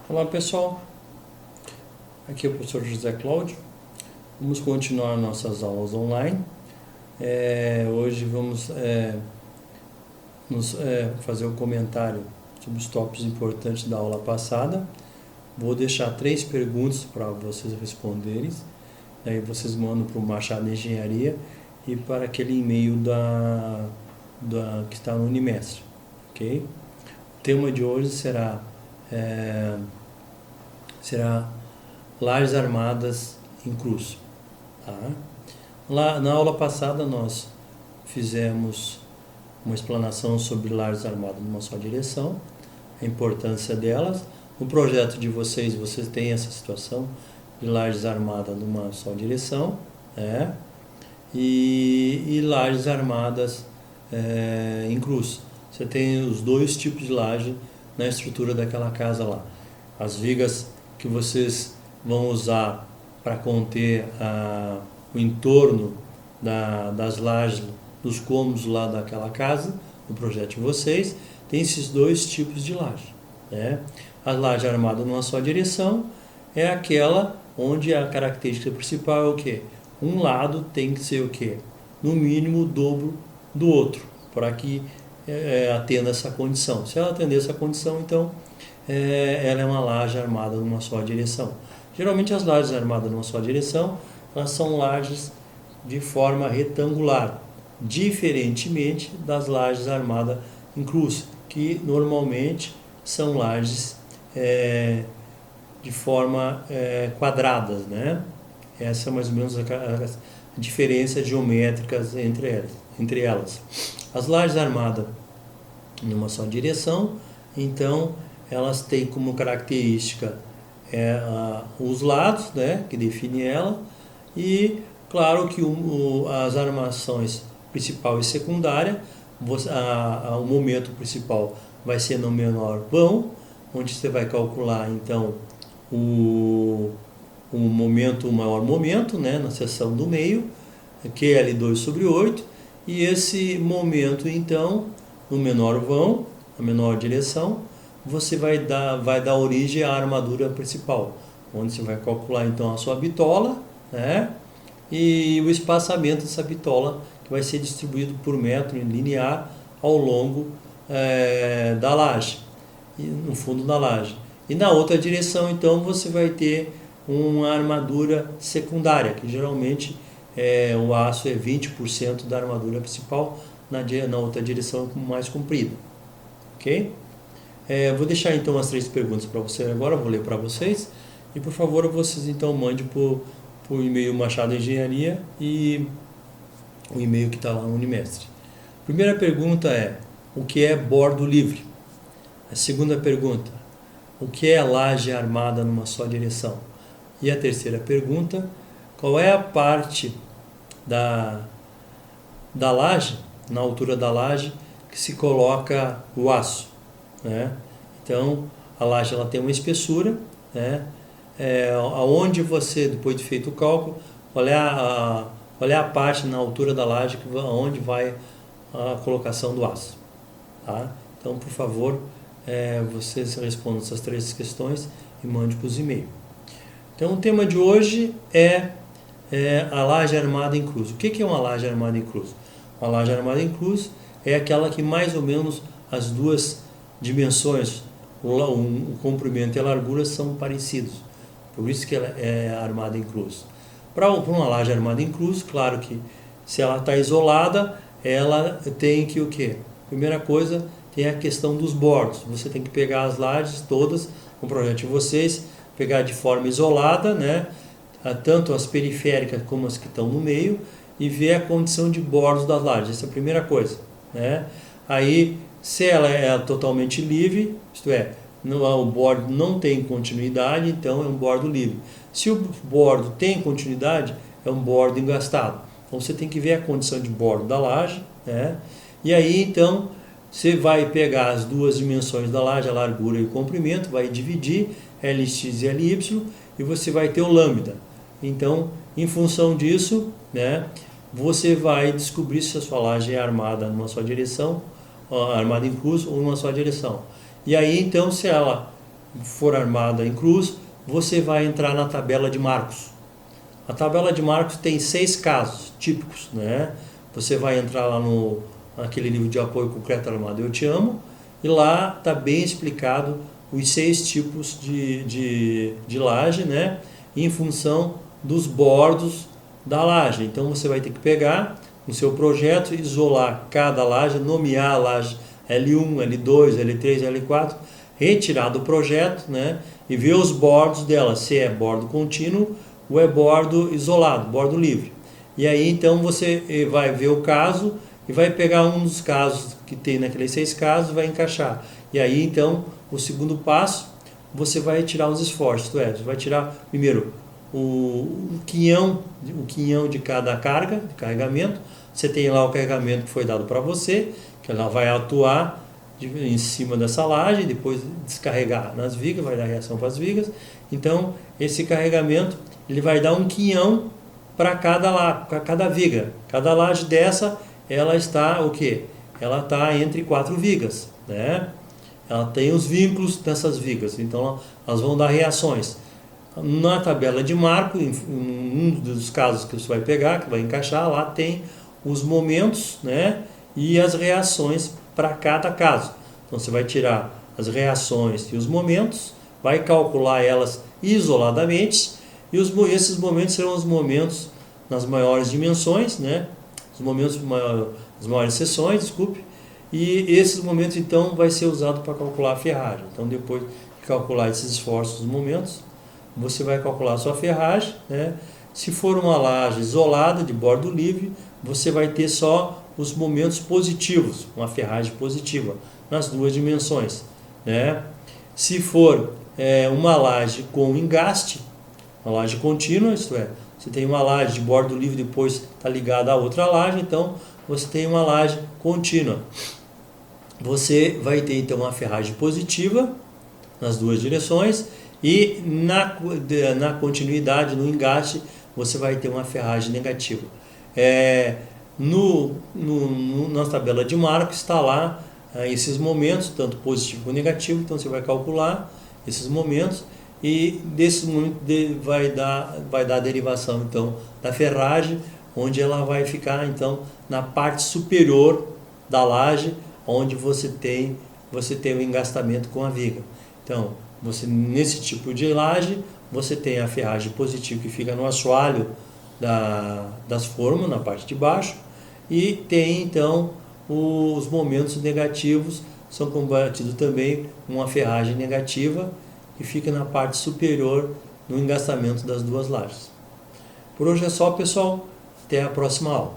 Olá pessoal, aqui é o professor José Cláudio. Vamos continuar nossas aulas online. Hoje vamos fazer um comentário sobre os tópicos importantes da aula passada. Vou deixar 3 perguntas para vocês responderem. Aí vocês mandam para o Machado Engenharia e para aquele e-mail que está no Unimestre. Ok? O tema de hoje será lajes armadas em cruz. Tá? Lá, na aula passada nós fizemos uma explanação sobre lajes armadas numa só direção, a importância delas. No projeto de vocês têm essa situação de lajes armadas numa só direção, né? E lajes armadas em cruz. Você tem os 2 tipos de laje na estrutura daquela casa lá. As vigas que vocês vão usar para conter o entorno das lajes, dos cômodos lá daquela casa, no projeto de vocês, tem esses 2 tipos de laje. Né? A laje armada numa só direção é aquela onde a característica principal é o quê? Um lado tem que ser o quê? No mínimo o dobro do outro, para que atenda essa condição. Se ela atender essa condição, então ela é uma laje armada numa só direção. Geralmente as lajes armadas numa só direção, elas são lajes de forma retangular, diferentemente das lajes armadas em cruz, que normalmente são lajes de forma quadradas, né? Essa é mais ou menos a diferença geométricas entre elas. As lajes armadas numa só direção, então elas têm como característica os lados, né, que definem ela, e claro que as armações principal e secundária, o momento principal vai ser no menor vão, onde você vai calcular então o maior momento, né, na seção do meio, que é L2 sobre 8, e esse momento então no menor vão, na menor direção, você vai dar origem à armadura principal, onde você vai calcular então a sua bitola, né, e o espaçamento dessa bitola, que vai ser distribuído por metro linear ao longo da laje, no fundo da laje. E na outra direção então você vai ter uma armadura secundária, que geralmente o aço é 20% da armadura principal, na outra direção mais comprida. Ok? Vou deixar então as 3 perguntas para você agora, vou ler para vocês, e por favor vocês então mandem por e-mail Machado Engenharia e o e-mail que está lá no Unimestre. Primeira pergunta é: o que é bordo livre? A segunda pergunta: o que é laje armada numa só direção? E a terceira pergunta: qual é a parte da laje, na altura da laje, que se coloca o aço? Né? Então, a laje ela tem uma espessura, né? Aonde você, depois de feito o cálculo, qual é a parte na altura da laje onde vai a colocação do aço. Tá? Então, por favor, vocês respondam essas 3 questões e mandem para os e-mails. Então, o tema de hoje é a laje armada em cruz. O que é uma laje armada em cruz? Uma laje armada em cruz é aquela que mais ou menos as 2 dimensões, o comprimento e a largura, são parecidos. Por isso que ela é armada em cruz. Para uma laje armada em cruz, claro que se ela está isolada, ela tem que o quê? Primeira coisa, tem a questão dos bordos. Você tem que pegar as lajes todas, no projeto de vocês, pegar de forma isolada, né? Tanto as periféricas como as que estão no meio, e ver a condição de bordos das lajes. Essa é a primeira coisa. Né? Aí, se ela é totalmente livre, isto é, o bordo não tem continuidade, então é um bordo livre. Se o bordo tem continuidade, é um bordo engastado. Então você tem que ver a condição de bordo da laje, né? E aí então você vai pegar as 2 dimensões da laje, a largura e o comprimento, vai dividir Lx e Ly, e você vai ter o lambda. Então, em função disso, né, você vai descobrir se a sua laje é armada numa só direção, armada em cruz ou numa só direção. E aí então, se ela for armada em cruz, você vai entrar na tabela de marcos. A tabela de marcos tem 6 casos típicos, né? Você vai entrar lá naquele livro de apoio concreto armado Eu Te Amo, e lá está bem explicado os 6 tipos de laje, né? Em função dos bordos da laje. Então você vai ter que pegar no seu projeto, isolar cada laje, nomear a laje L1, L2, L3, L4, retirar do projeto, né? E ver os bordos dela, se é bordo contínuo ou é bordo isolado, bordo livre. E aí então você vai ver o caso e vai pegar um dos casos que tem naqueles 6 casos, vai encaixar. E aí então o segundo passo, você vai tirar os esforços, você vai tirar primeiro o quinhão de cada carga, de carregamento. Você tem lá o carregamento que foi dado para você, que ela vai atuar em cima dessa laje, depois descarregar nas vigas, vai dar reação para as vigas. Então esse carregamento ele vai dar um quinhão para cada viga. Cada laje dessa, ela está o quê? Ela está entre 4 vigas, né? Ela tem os vínculos dessas vigas, então elas vão dar reações. Na tabela de marco, em um dos casos que você vai pegar, que vai encaixar, lá tem os momentos, né? E as reações para cada caso. Então você vai tirar as reações e os momentos, vai calcular elas isoladamente, e esses momentos serão os momentos nas maiores dimensões, né? Os momentos as maiores seções, desculpe. E esses momentos então vai ser usado para calcular a ferragem. Então depois de calcular esses esforços dos momentos, você vai calcular a sua ferragem, né? Se for uma laje isolada de bordo livre, você vai ter só os momentos positivos, uma ferragem positiva nas 2 dimensões, né? Se for uma laje com engaste, uma laje contínua, isto é, você tem uma laje de bordo livre, depois está ligada a outra laje, então você tem uma laje contínua. Você vai ter então uma ferragem positiva nas 2 direções, e na continuidade, no engaste, você vai ter uma ferragem negativa. Na tabela de marco está lá esses momentos, tanto positivo como negativo, então você vai calcular esses momentos, e desse momento vai dar a derivação então da ferragem, onde ela vai ficar então na parte superior da laje, onde você tem o engastamento com a viga. Então, nesse tipo de laje, você tem a ferragem positiva que fica no assoalho das formas, na parte de baixo, e tem então os momentos negativos, são combatidos também com uma ferragem negativa, que fica na parte superior no engastamento das 2 lajes. Por hoje é só, pessoal. Até a próxima aula.